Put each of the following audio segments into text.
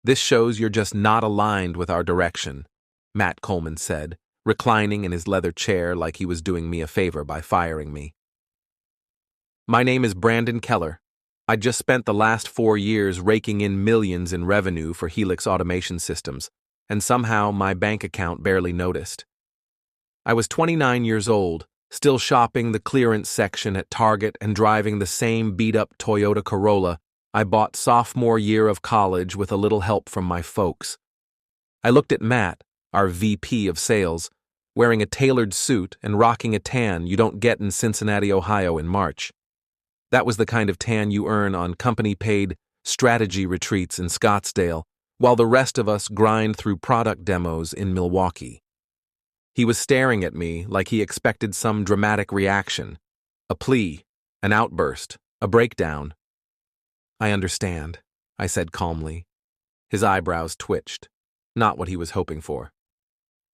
This shows you're just not aligned with our direction, Matt Coleman said, reclining in his leather chair like he was doing me a favor by firing me. My name is Brandon Keller. I just spent the last 4 years raking in millions in revenue for Helix Automation Systems, and somehow my bank account barely noticed. I was 29 years old, still shopping the clearance section at Target and driving the same beat-up Toyota Corolla I bought sophomore year of college with a little help from my folks. I looked at Matt, our VP of sales, wearing a tailored suit and rocking a tan you don't get in Cincinnati, Ohio in March. That was the kind of tan you earn on company-paid strategy retreats in Scottsdale, while the rest of us grind through product demos in Milwaukee. He was staring at me like he expected some dramatic reaction, a plea, an outburst, a breakdown. I understand, I said calmly. His eyebrows twitched, not what he was hoping for.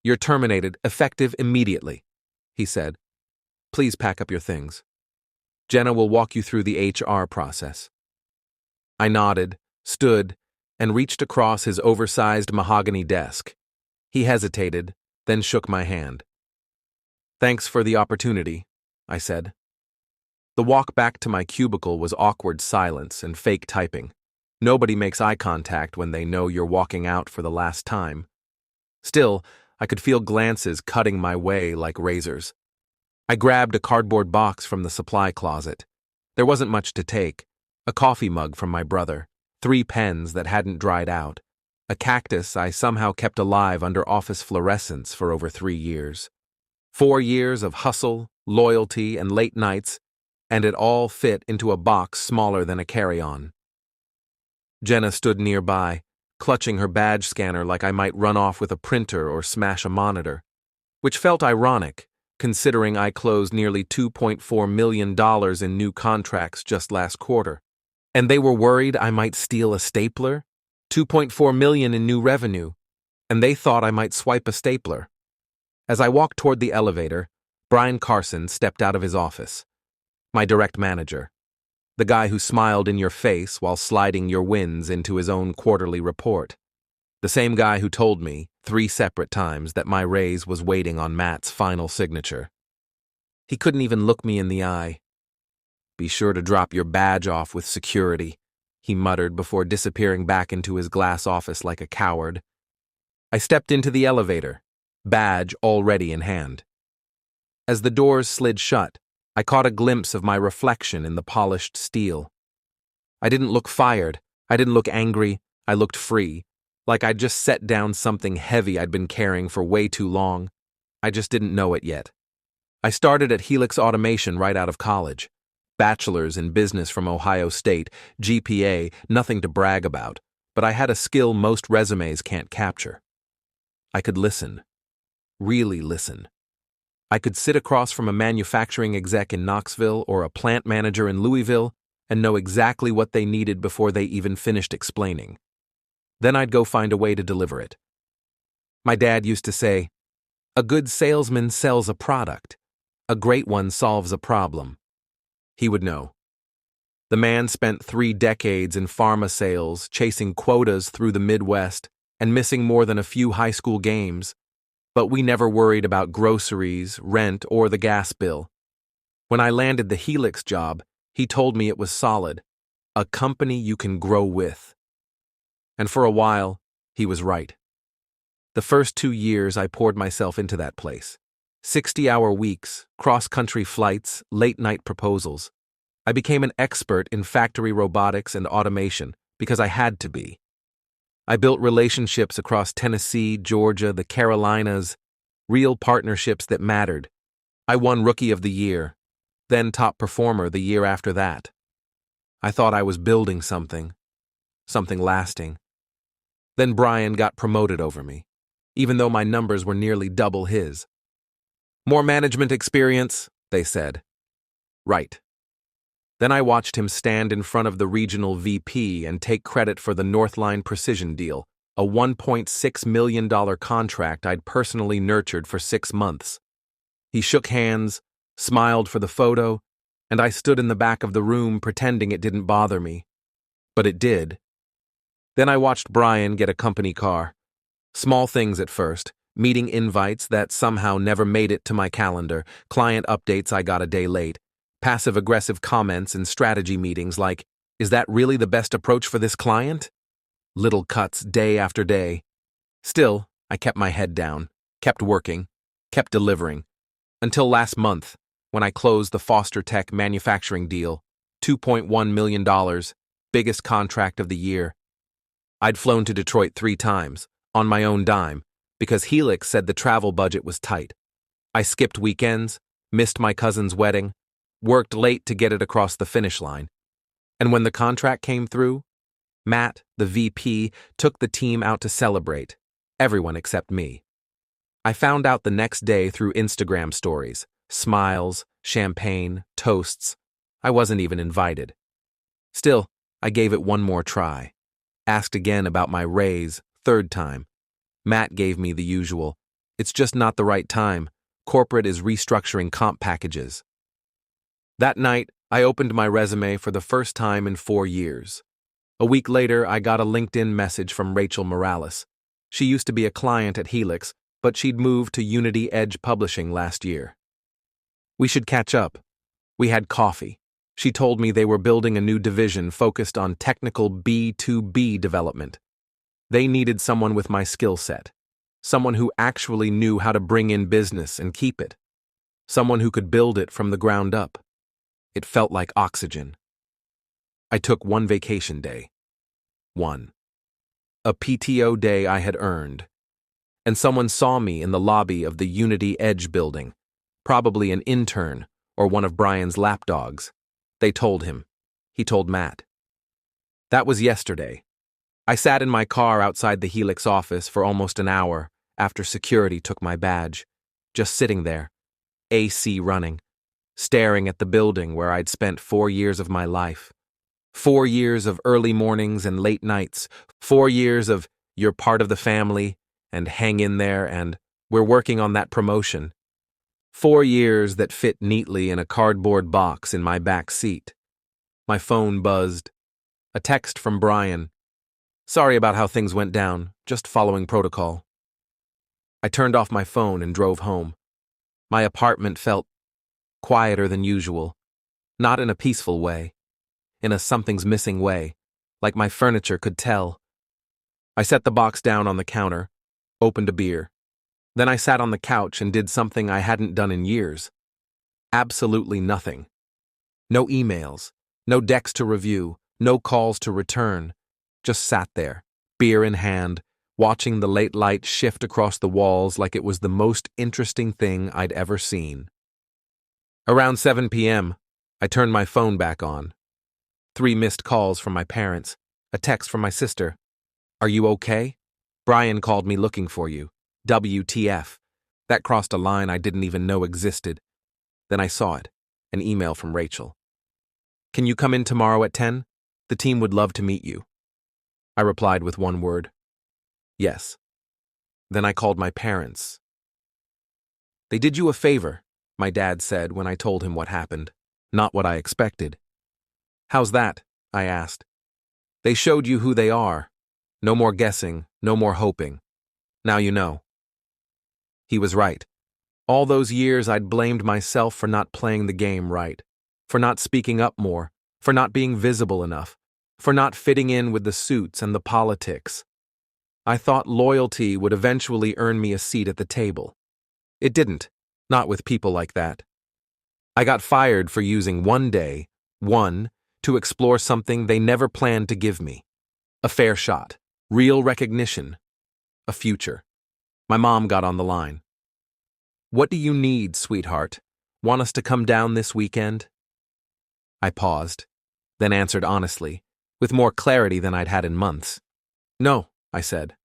You're terminated, effective immediately, he said. Please pack up your things. Jenna will walk you through the HR process. I nodded, stood, and reached across his oversized mahogany desk. He hesitated, then shook my hand. Thanks for the opportunity, I said. The walk back to my cubicle was awkward silence and fake typing. Nobody makes eye contact when they know you're walking out for the last time. Still, I could feel glances cutting my way like razors. I grabbed a cardboard box from the supply closet. There wasn't much to take. A coffee mug from my brother, 3 pens that hadn't dried out, a cactus I somehow kept alive under office fluorescence for over 3 years. 4 years of hustle, loyalty, and late nights, and it all fit into a box smaller than a carry-on. Jenna stood nearby, clutching her badge scanner like I might run off with a printer or smash a monitor, which felt ironic, considering I closed nearly $2.4 million in new contracts just last quarter. And they were worried I might steal a stapler? $2.4 million in new revenue, and they thought I might swipe a stapler. As I walked toward the elevator, Brian Carson stepped out of his office. My direct manager. The guy who smiled in your face while sliding your wins into his own quarterly report. The same guy who told me, 3 separate times, that my raise was waiting on Matt's final signature. He couldn't even look me in the eye. Be sure to drop your badge off with security, he muttered before disappearing back into his glass office like a coward. I stepped into the elevator, badge already in hand. As the doors slid shut, I caught a glimpse of my reflection in the polished steel. I didn't look fired, I didn't look angry, I looked free, like I'd just set down something heavy I'd been carrying for way too long. I just didn't know it yet. I started at Helix Automation right out of college. Bachelor's in business from Ohio State, GPA, nothing to brag about, but I had a skill most resumes can't capture. I could listen. Really listen. I could sit across from a manufacturing exec in Knoxville or a plant manager in Louisville and know exactly what they needed before they even finished explaining. Then I'd go find a way to deliver it. My dad used to say, "A good salesman sells a product. A great one solves a problem." He would know. The man spent 3 decades in pharma sales, chasing quotas through the Midwest and missing more than a few high school games. But we never worried about groceries, rent, or the gas bill. When I landed the Helix job, he told me it was solid, a company you can grow with. And for a while, he was right. The first 2 years I poured myself into that place. 60-hour weeks, cross-country flights, late-night proposals. I became an expert in factory robotics and automation because I had to be. I built relationships across Tennessee, Georgia, the Carolinas, real partnerships that mattered. I won Rookie of the Year, then Top Performer the year after that. I thought I was building something lasting. Then Brian got promoted over me, even though my numbers were nearly double his. More management experience, they said. Right. Then I watched him stand in front of the regional VP and take credit for the Northline Precision deal, a $1.6 million contract I'd personally nurtured for 6 months. He shook hands, smiled for the photo, and I stood in the back of the room pretending it didn't bother me. But it did. Then I watched Brian get a company car. Small things at first, meeting invites that somehow never made it to my calendar, client updates I got a day late, passive-aggressive comments in strategy meetings like, "Is that really the best approach for this client?" Little cuts day after day. Still, I kept my head down, kept working, kept delivering, until last month, when I closed the Foster Tech manufacturing deal, $2.1 million, biggest contract of the year. I'd flown to Detroit 3 times, on my own dime, because Helix said the travel budget was tight. I skipped weekends, missed my cousin's wedding, worked late to get it across the finish line. And when the contract came through, Matt, the VP, took the team out to celebrate, everyone except me. I found out the next day through Instagram stories, smiles, champagne, toasts. I wasn't even invited. Still, I gave it one more try. Asked again about my raise, 3rd time. Matt gave me the usual, "It's just not the right time. Corporate is restructuring comp packages." That night, I opened my resume for the first time in 4 years. A week later, I got a LinkedIn message from Rachel Morales. She used to be a client at Helix, but she'd moved to Unity Edge Publishing last year. "We should catch up." We had coffee. She told me they were building a new division focused on technical B2B development. They needed someone with my skill set, someone who actually knew how to bring in business and keep it, someone who could build it from the ground up. It felt like oxygen. I took one vacation day. One. A PTO day I had earned. And someone saw me in the lobby of the Unity Edge building, probably an intern or one of Brian's lapdogs. They told him. He told Matt. That was yesterday. I sat in my car outside the Helix office for almost an hour after security took my badge, just sitting there, AC running, staring at the building where I'd spent 4 years of my life. 4 years of early mornings and late nights, 4 years of "you're part of the family" and "hang in there" and "we're working on that promotion." 4 years that fit neatly in a cardboard box in my back seat. My phone buzzed. A text from Brian. "Sorry about how things went down, just following protocol." I turned off my phone and drove home. My apartment felt quieter than usual, not in a peaceful way, in a something's missing way, like my furniture could tell. I set the box down on the counter, opened a beer. Then I sat on the couch and did something I hadn't done in years. Absolutely nothing. No emails, no decks to review, no calls to return. Just sat there, beer in hand, watching the late light shift across the walls like it was the most interesting thing I'd ever seen. Around 7 p.m., I turned my phone back on. 3 missed calls from my parents, a text from my sister. "Are you okay? Brian called me looking for you. WTF. That crossed a line I didn't even know existed. Then I saw it, an email from Rachel. "Can you come in tomorrow at 10? The team would love to meet you." I replied with one word. "Yes." Then I called my parents. "They did you a favor," my dad said when I told him what happened. Not what I expected. "How's that?" I asked. "They showed you who they are. No more guessing, no more hoping. Now you know." He was right. All those years I'd blamed myself for not playing the game right, for not speaking up more, for not being visible enough, for not fitting in with the suits and the politics. I thought loyalty would eventually earn me a seat at the table. It didn't, not with people like that. I got fired for using one day, to explore something they never planned to give me. A fair shot, real recognition, a future. My mom got on the line. "What do you need, sweetheart? Want us to come down this weekend?" I paused, then answered honestly, with more clarity than I'd had in months. "No," I said.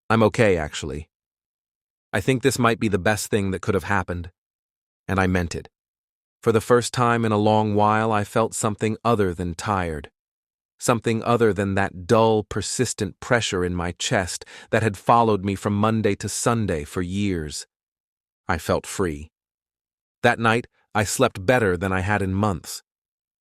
"I'm okay, actually. I think this might be the best thing that could have happened." And I meant it. For the first time in a long while, I felt something other than tired. Something other than that dull, persistent pressure in my chest that had followed me from Monday to Sunday for years. I felt free. That night, I slept better than I had in months.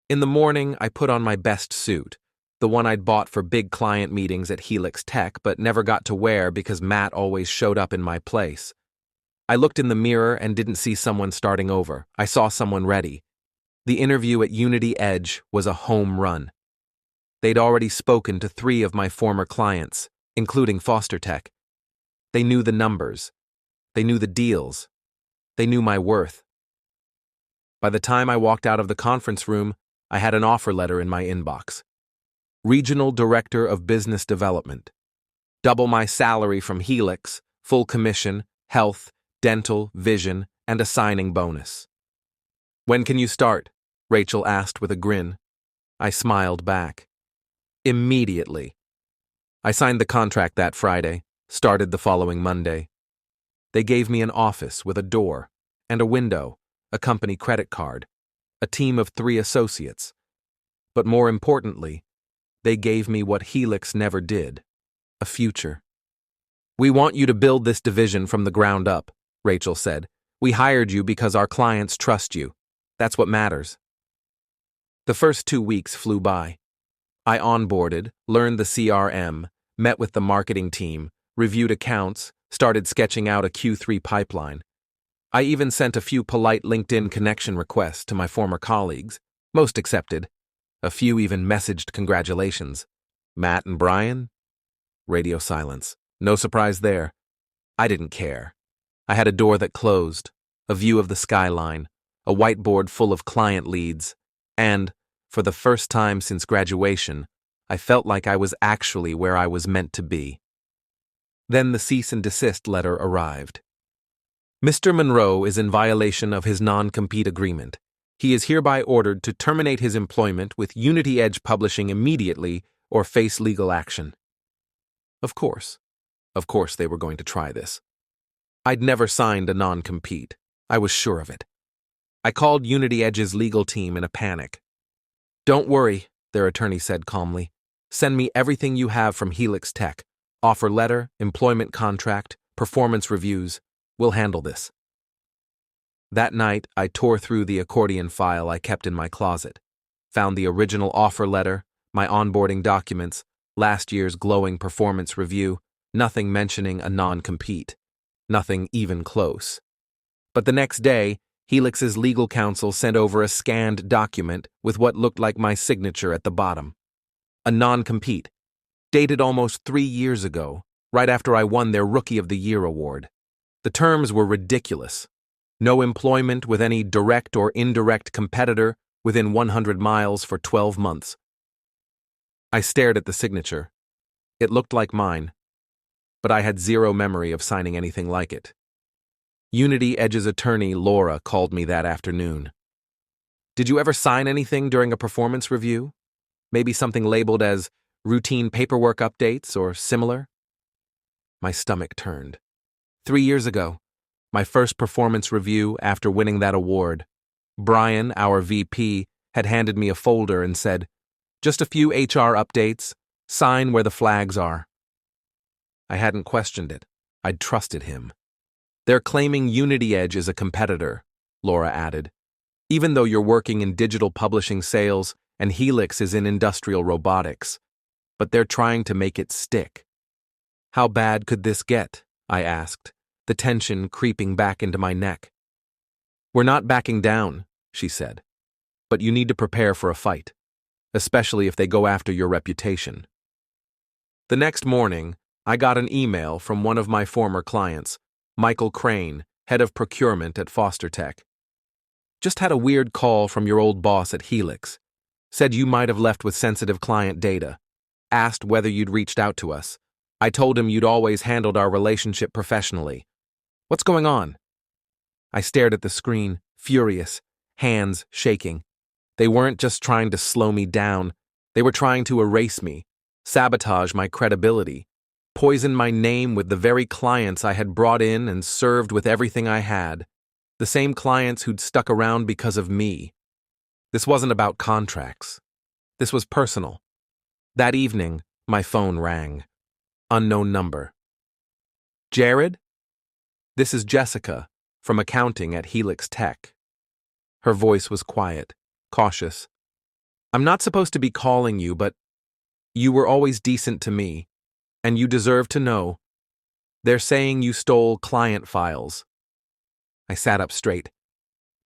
In the morning, I put on my best suit, the one I'd bought for big client meetings at Helix Tech but never got to wear because Matt always showed up in my place. I looked in the mirror and didn't see someone starting over. I saw someone ready. The interview at Unity Edge was a home run. They'd already spoken to 3 of my former clients, including Foster Tech. They knew the numbers. They knew the deals. They knew my worth. By the time I walked out of the conference room, I had an offer letter in my inbox. Regional Director of Business Development. Double my salary from Helix, full commission, health, dental, vision, and a signing bonus. "When can you start?" Rachel asked with a grin. I smiled back. Immediately. I signed the contract that Friday, started the following Monday. They gave me an office with a door and a window, a company credit card, a team of 3 associates. But more importantly, they gave me what Helix never did, a future. "We want you to build this division from the ground up," Rachel said. "We hired you because our clients trust you. That's what matters." The first 2 weeks flew by. I onboarded, learned the CRM, met with the marketing team, reviewed accounts, started sketching out a Q3 pipeline. I even sent a few polite LinkedIn connection requests to my former colleagues. Most accepted. A few even messaged congratulations. "Matt and Brian?" Radio silence. No surprise there. I didn't care. I had a door that closed, a view of the skyline, a whiteboard full of client leads, and, for the first time since graduation, I felt like I was actually where I was meant to be. Then the cease and desist letter arrived. "Mr. Monroe is in violation of his non-compete agreement. He is hereby ordered to terminate his employment with Unity Edge Publishing immediately or face legal action." Of course they were going to try this. I'd never signed a non-compete. I was sure of it. I called Unity Edge's legal team in a panic. "Don't worry," their attorney said calmly. "Send me everything you have from Helix Tech. Offer letter, employment contract, performance reviews. We'll handle this." That night, I tore through the accordion file I kept in my closet, found the original offer letter, my onboarding documents, last year's glowing performance review, nothing mentioning a non-compete, nothing even close. But the next day, Helix's legal counsel sent over a scanned document with what looked like my signature at the bottom. A non-compete, dated almost 3 years ago, right after I won their Rookie of the Year award. The terms were ridiculous. No employment with any direct or indirect competitor within 100 miles for 12 months. I stared at the signature. It looked like mine, but I had zero memory of signing anything like it. Unity Edge's attorney, Laura, called me that afternoon. "Did you ever sign anything during a performance review? Maybe something labeled as routine paperwork updates or similar?" My stomach turned. 3 years ago, my first performance review after winning that award, Brian, our VP, had handed me a folder and said, "Just a few HR updates. Sign where the flags are." I hadn't questioned it. I'd trusted him. "They're claiming Unity Edge is a competitor," Laura added, "even though you're working in digital publishing sales and Helix is in industrial robotics. But they're trying to make it stick." "How bad could this get?" I asked, the tension creeping back into my neck. "We're not backing down," she said, "but you need to prepare for a fight, especially if they go after your reputation." The next morning, I got an email from one of my former clients, Michael Crane, head of procurement at Foster Tech. "Just had a weird call from your old boss at Helix. Said you might have left with sensitive client data. Asked whether you'd reached out to us. I told him you'd always handled our relationship professionally. What's going on?" I stared at the screen, furious, hands shaking. They weren't just trying to slow me down. They were trying to erase me, sabotage my credibility, poison my name with the very clients I had brought in and served with everything I had, the same clients who'd stuck around because of me. This wasn't about contracts. This was personal. That evening, my phone rang. Unknown number. "Jared? This is Jessica, from accounting at Helix Tech." Her voice was quiet, cautious. "I'm not supposed to be calling you, but You were always decent to me, and you deserve to know. They're saying you stole client files. I sat up straight.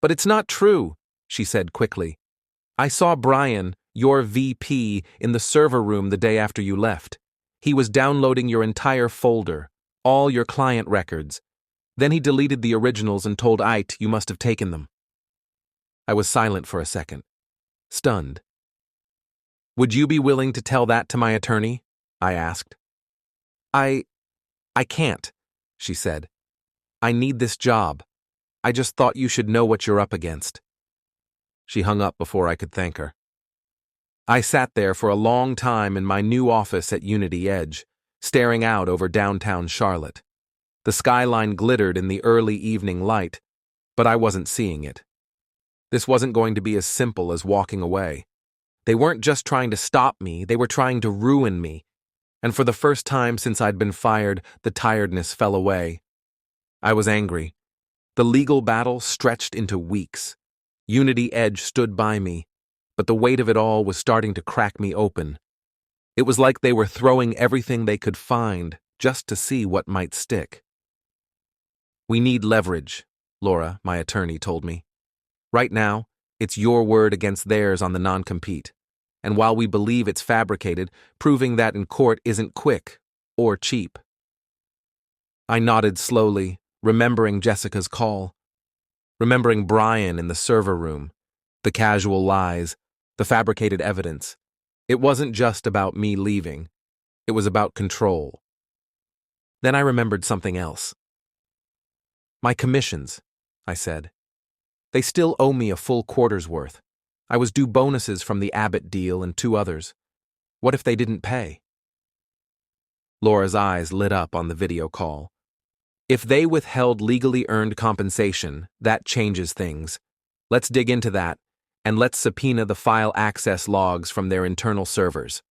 But it's not true, she said quickly. I saw Brian, your VP, in the server room the day after you left. He was downloading your entire folder, all your client records. Then he deleted the originals and told Ait you must have taken them. I was silent for a second, stunned. Would you be willing to tell that to my attorney? I asked. I can't, she said. I need this job. I just thought you should know what you're up against. She hung up before I could thank her. I sat there for a long time in my new office at Unity Edge, staring out over downtown Charlotte. The skyline glittered in the early evening light, but I wasn't seeing it. This wasn't going to be as simple as walking away. They weren't just trying to stop me, they were trying to ruin me. And for the first time since I'd been fired, the tiredness fell away. I was angry. The legal battle stretched into weeks. Unity Edge stood by me, but the weight of it all was starting to crack me open. It was like they were throwing everything they could find just to see what might stick. We need leverage, Laura, my attorney, told me. Right now, it's your word against theirs on the non-compete. And while we believe it's fabricated, proving that in court isn't quick or cheap. I nodded slowly, remembering Jessica's call. Remembering Brian in the server room, the casual lies, the fabricated evidence. It wasn't just about me leaving. It was about control. Then I remembered something else. My commissions, I said. They still owe me a full quarter's worth. I was due bonuses from the Abbott deal and 2 others. What if they didn't pay? Laura's eyes lit up on the video call. If they withheld legally earned compensation, that changes things. Let's dig into that, and let's subpoena the file access logs from their internal servers.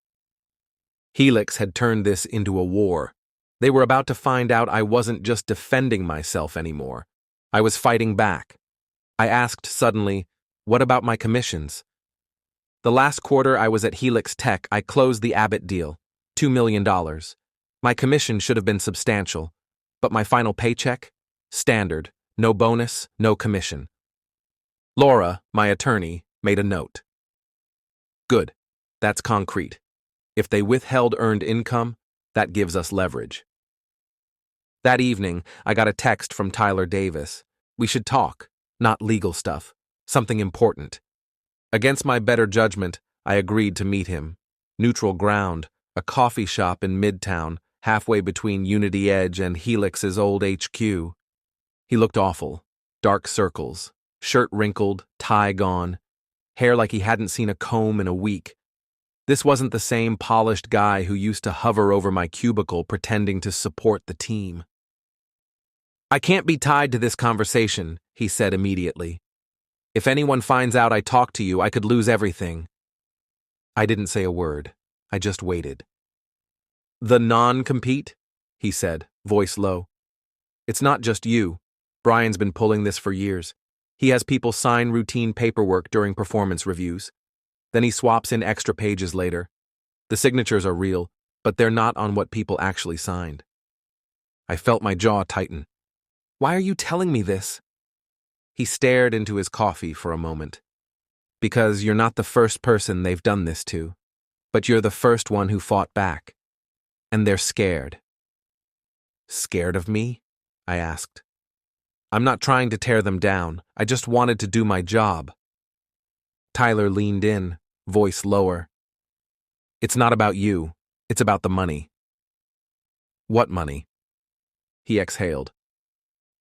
Helix had turned this into a war. They were about to find out I wasn't just defending myself anymore. I was fighting back. I asked suddenly, what about my commissions? The last quarter I was at Helix Tech, I closed the Abbott deal, $2 million. My commission should have been substantial. But my final paycheck? Standard. No bonus, no commission. Laura, my attorney, made a note. Good. That's concrete. If they withheld earned income, that gives us leverage. That evening, I got a text from Tyler Davis. We should talk, not legal stuff. Something important. Against my better judgment, I agreed to meet him. Neutral ground, a coffee shop in Midtown, halfway between Unity Edge and Helix's old HQ. He looked awful. Dark circles, shirt wrinkled, tie gone, hair like he hadn't seen a comb in a week. This wasn't the same polished guy who used to hover over my cubicle pretending to support the team. I can't be tied to this conversation, he said immediately. If anyone finds out I talked to you, I could lose everything. I didn't say a word. I just waited. The non-compete? He said, voice low. It's not just you. Brian's been pulling this for years. He has people sign routine paperwork during performance reviews. Then he swaps in extra pages later. The signatures are real, but they're not on what people actually signed. I felt my jaw tighten. Why are you telling me this? He stared into his coffee for a moment. Because you're not the first person they've done this to, but you're the first one who fought back. And they're scared. Scared of me? I asked. I'm not trying to tear them down. I just wanted to do my job. Tyler leaned in, voice lower. It's not about you. It's about the money. What money? He exhaled.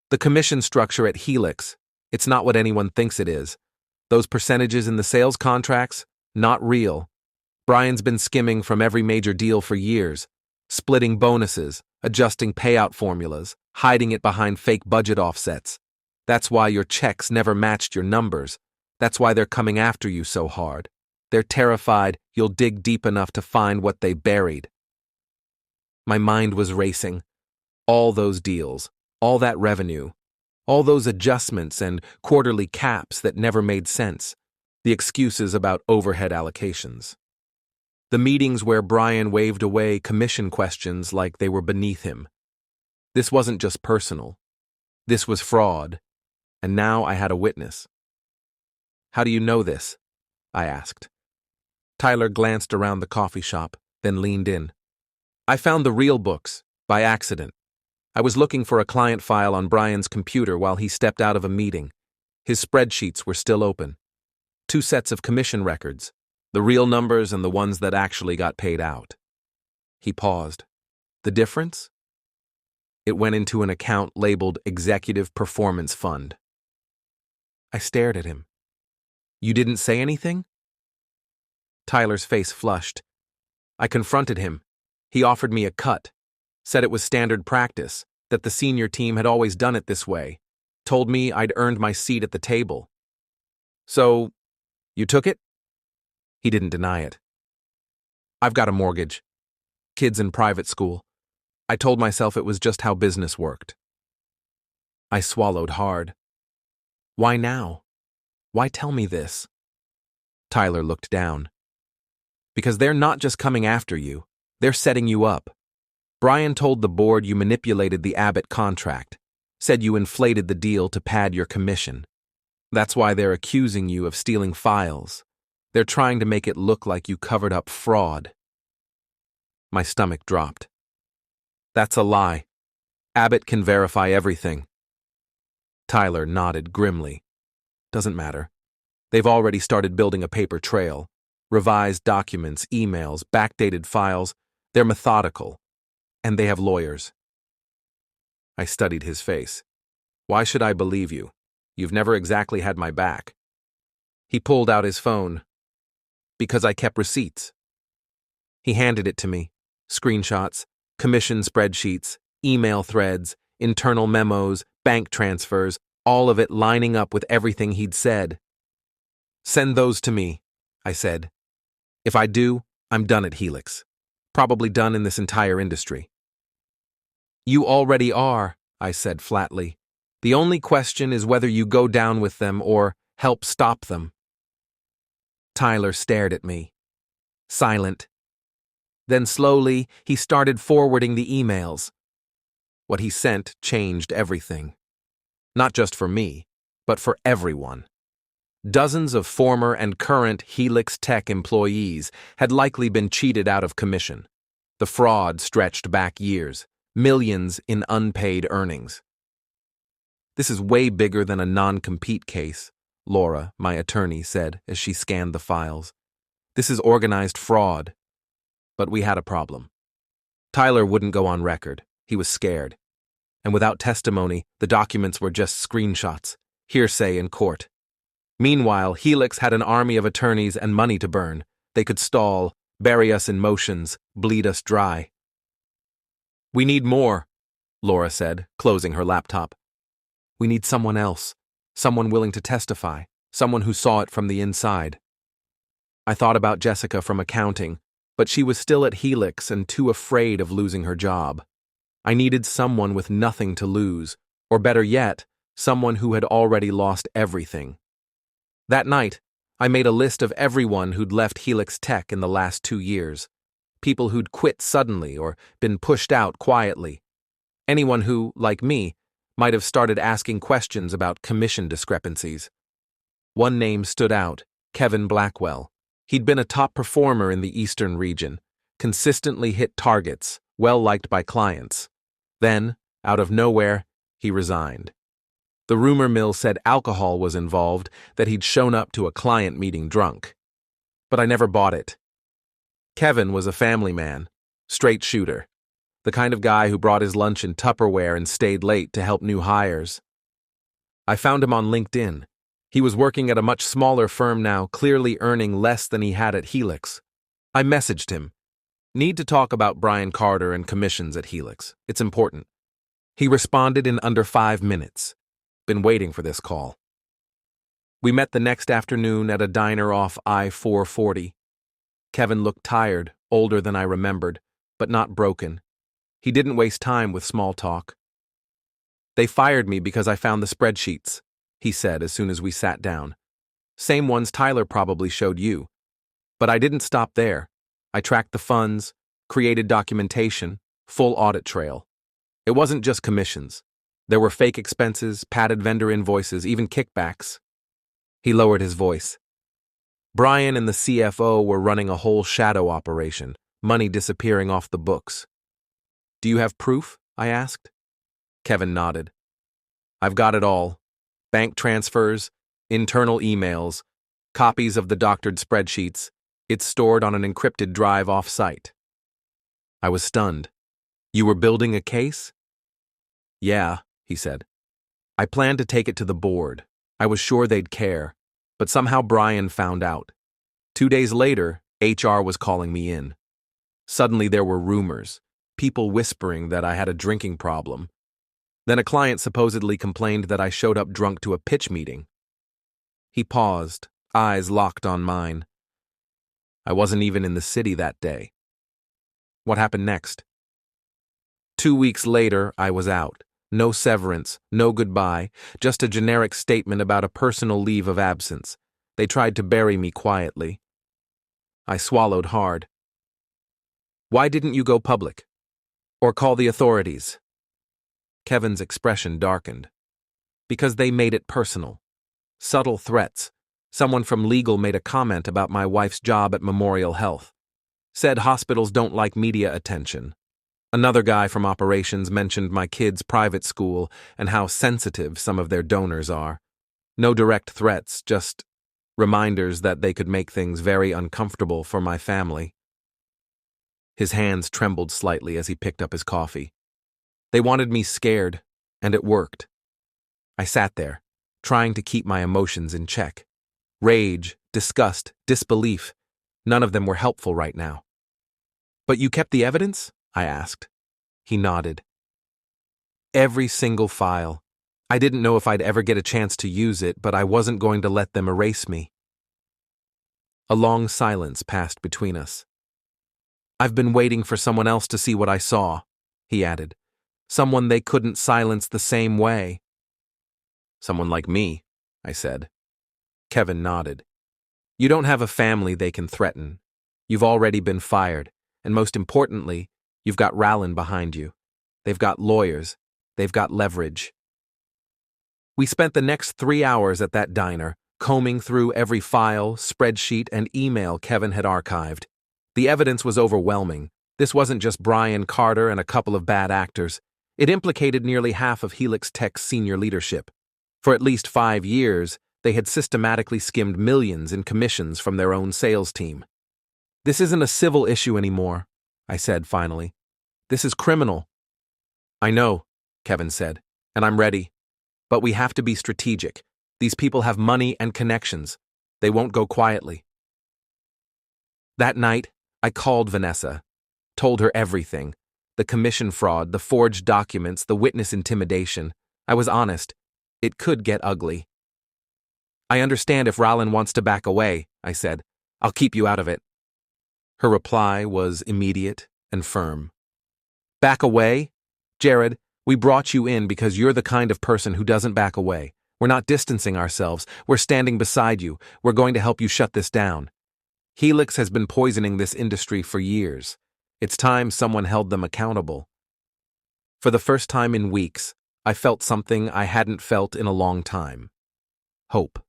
The commission structure at Helix. It's not what anyone thinks it is. Those percentages in the sales contracts? Not real. Brian's been skimming from every major deal for years. Splitting bonuses, adjusting payout formulas, hiding it behind fake budget offsets. That's why your checks never matched your numbers. That's why they're coming after you so hard. They're terrified you'll dig deep enough to find what they buried. My mind was racing. All those deals, all that revenue, all those adjustments and quarterly caps that never made sense, the excuses about overhead allocations. The meetings where Brian waved away commission questions like they were beneath him. This wasn't just personal. This was fraud, and now I had a witness. "How do you know this?" I asked. Tyler glanced around the coffee shop, then leaned in. "I found the real books, by accident. I was looking for a client file on Brian's computer while he stepped out of a meeting. His spreadsheets were still open. 2 sets of commission records, the real numbers and the ones that actually got paid out." He paused. "The difference?" "It went into an account labeled Executive Performance Fund." I stared at him. "You didn't say anything?" Tyler's face flushed. I confronted him. He offered me a cut, said it was standard practice, that the senior team had always done it this way, told me I'd earned my seat at the table. "So, you took it?" He didn't deny it. "I've got a mortgage. Kids in private school. I told myself it was just how business worked." I swallowed hard. "Why now? Why tell me this?" Tyler looked down. "Because they're not just coming after you, they're setting you up. Brian told the board you manipulated the Abbott contract, said you inflated the deal to pad your commission. That's why they're accusing you of stealing files. They're trying to make it look like you covered up fraud." My stomach dropped. "That's a lie. Abbott can verify everything." Tyler nodded grimly. "Doesn't matter. They've already started building a paper trail. Revised documents, emails, backdated files. They're methodical. And they have lawyers." I studied his face. "Why should I believe you? You've never exactly had my back." He pulled out his phone. "Because I kept receipts." He handed it to me. Screenshots, commission spreadsheets, email threads, internal memos, bank transfers, all of it lining up with everything he'd said. "Send those to me," I said. "If I do, I'm done at Helix. Probably done in this entire industry." "You already are," I said flatly. "The only question is whether you go down with them or help stop them." Tyler stared at me, silent. Then slowly, he started forwarding the emails. What he sent changed everything. Not just for me, but for everyone. Dozens of former and current Helix Tech employees had likely been cheated out of commission. The fraud stretched back years, millions in unpaid earnings. "This is way bigger than a non-compete case," Laura, my attorney, said as she scanned the files. "This is organized fraud." But we had a problem. Tyler wouldn't go on record. He was scared. And without testimony, the documents were just screenshots, hearsay in court. Meanwhile, Helix had an army of attorneys and money to burn. They could stall, bury us in motions, bleed us dry. "We need more," Laura said, closing her laptop. "We need someone else, someone willing to testify, someone who saw it from the inside." I thought about Jessica from accounting, but she was still at Helix and too afraid of losing her job. I needed someone with nothing to lose, or better yet, someone who had already lost everything. That night, I made a list of everyone who'd left Helix Tech in the last 2 years. People who'd quit suddenly or been pushed out quietly. Anyone who, like me, might have started asking questions about commission discrepancies. One name stood out, Kevin Blackwell. He'd been a top performer in the Eastern region, consistently hit targets, well-liked by clients. Then, out of nowhere, he resigned. The rumor mill said alcohol was involved, that he'd shown up to a client meeting drunk. But I never bought it. Kevin was a family man, straight shooter, the kind of guy who brought his lunch in Tupperware and stayed late to help new hires. I found him on LinkedIn. He was working at a much smaller firm now, clearly earning less than he had at Helix. I messaged him. "Need to talk about Brian Carter and commissions at Helix. It's important." He responded in under 5 minutes. Been waiting for this call. We met the next afternoon at a diner off I-440. Kevin looked tired, older than I remembered, but not broken. He didn't waste time with small talk. "They fired me because I found the spreadsheets," he said as soon as we sat down. "Same ones Tyler probably showed you. But I didn't stop there. I tracked the funds, created documentation, full audit trail. It wasn't just commissions. There were fake expenses, padded vendor invoices, even kickbacks. He lowered his voice. Brian and the CFO were running a whole shadow operation, money disappearing off the books. Do you have proof? I asked. Kevin nodded. I've got it all. Bank transfers, internal emails, copies of the doctored spreadsheets. It's stored on an encrypted drive off-site. I was stunned. You were building a case? Yeah, he said. I planned to take it to the board. I was sure they'd care, but somehow Brian found out. 2 days later, HR was calling me in. Suddenly there were rumors, people whispering that I had a drinking problem. Then a client supposedly complained that I showed up drunk to a pitch meeting. He paused, eyes locked on mine. I wasn't even in the city that day. What happened next? 2 weeks later, I was out. No severance, no goodbye, just a generic statement about a personal leave of absence. They tried to bury me quietly. I swallowed hard. Why didn't you go public? Or call the authorities? Kevin's expression darkened. Because they made it personal. Subtle threats. Someone from legal made a comment about my wife's job at Memorial Health. Said hospitals don't like media attention. Another guy from operations mentioned my kids' private school and how sensitive some of their donors are. No direct threats, just reminders that they could make things very uncomfortable for my family. His hands trembled slightly as he picked up his coffee. They wanted me scared, and it worked. I sat there, trying to keep my emotions in check. Rage, disgust, disbelief, none of them were helpful right now. But you kept the evidence? I asked. He nodded. Every single file. I didn't know if I'd ever get a chance to use it, but I wasn't going to let them erase me. A long silence passed between us. I've been waiting for someone else to see what I saw, he added. Someone they couldn't silence the same way. Someone like me, I said. Kevin nodded. You don't have a family they can threaten. You've already been fired, and most importantly, you've got Rallin behind you. They've got lawyers. They've got leverage. We spent the next 3 hours at that diner, combing through every file, spreadsheet, and email Kevin had archived. The evidence was overwhelming. This wasn't just Brian Carter and a couple of bad actors. It implicated nearly half of Helix Tech's senior leadership. For at least 5 years, they had systematically skimmed millions in commissions from their own sales team. This isn't a civil issue anymore, I said finally. This is criminal. I know, Kevin said, and I'm ready. But we have to be strategic. These people have money and connections. They won't go quietly. That night, I called Vanessa, told her everything. The commission fraud, the forged documents, the witness intimidation. I was honest. It could get ugly. I understand if Rallin wants to back away, I said. I'll keep you out of it. Her reply was immediate and firm. Back away? Jared, we brought you in because you're the kind of person who doesn't back away. We're not distancing ourselves. We're standing beside you. We're going to help you shut this down. Helix has been poisoning this industry for years. It's time someone held them accountable. For the first time in weeks, I felt something I hadn't felt in a long time. Hope.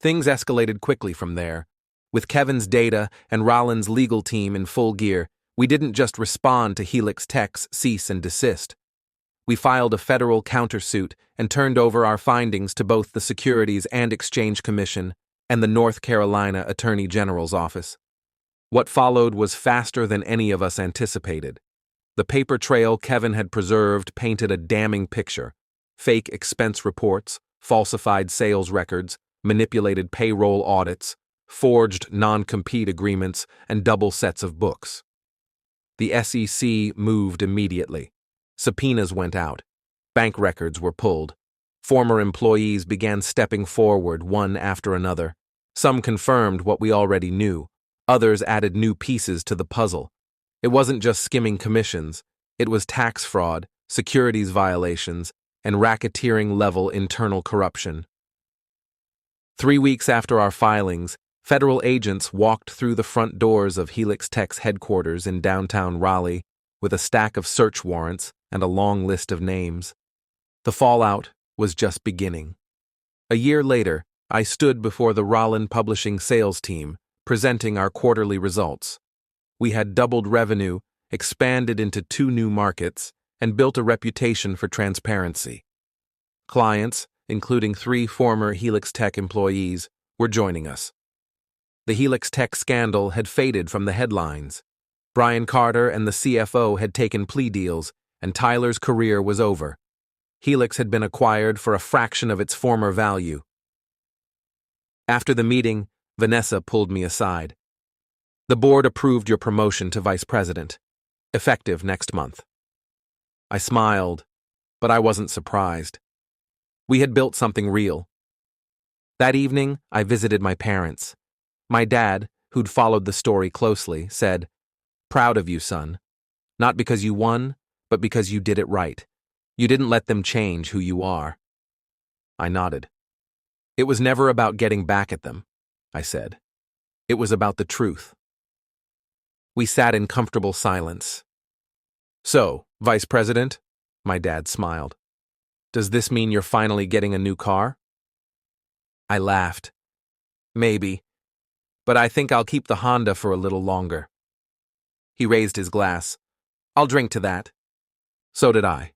Things escalated quickly from there. With Kevin's data and Rollin's legal team in full gear, we didn't just respond to Helix Tech's cease and desist. We filed a federal countersuit and turned over our findings to both the Securities and Exchange Commission and the North Carolina Attorney General's office. What followed was faster than any of us anticipated. The paper trail Kevin had preserved painted a damning picture. Fake expense reports, falsified sales records, manipulated payroll audits, forged non-compete agreements, and double sets of books. The SEC moved immediately. Subpoenas went out. Bank records were pulled. Former employees began stepping forward one after another. Some confirmed what we already knew. Others added new pieces to the puzzle. It wasn't just skimming commissions. It was tax fraud, securities violations, and racketeering-level internal corruption. 3 weeks after our filings, Federal agents walked through the front doors of Helix Tech's headquarters in downtown Raleigh with a stack of search warrants and a long list of names. The fallout was just beginning. A year later, I stood before the Rollin Publishing sales team, presenting our quarterly results. We had doubled revenue, expanded into 2 new markets, and built a reputation for transparency. Clients, including 3 former Helix Tech employees, were joining us. The Helix Tech scandal had faded from the headlines. Brian Carter and the CFO had taken plea deals, and Tyler's career was over. Helix had been acquired for a fraction of its former value. After the meeting, Vanessa pulled me aside. "The board approved your promotion to vice president, effective next month." I smiled, but I wasn't surprised. We had built something real. That evening, I visited my parents. My dad, who'd followed the story closely, said, "Proud of you, son. Not because you won, but because you did it right. You didn't let them change who you are." I nodded. "It was never about getting back at them," I said. "It was about the truth." We sat in comfortable silence. "So, Vice President," my dad smiled, "does this mean you're finally getting a new car?" I laughed. "Maybe, but I think I'll keep the Honda for a little longer." He raised his glass. "I'll drink to that." So did I.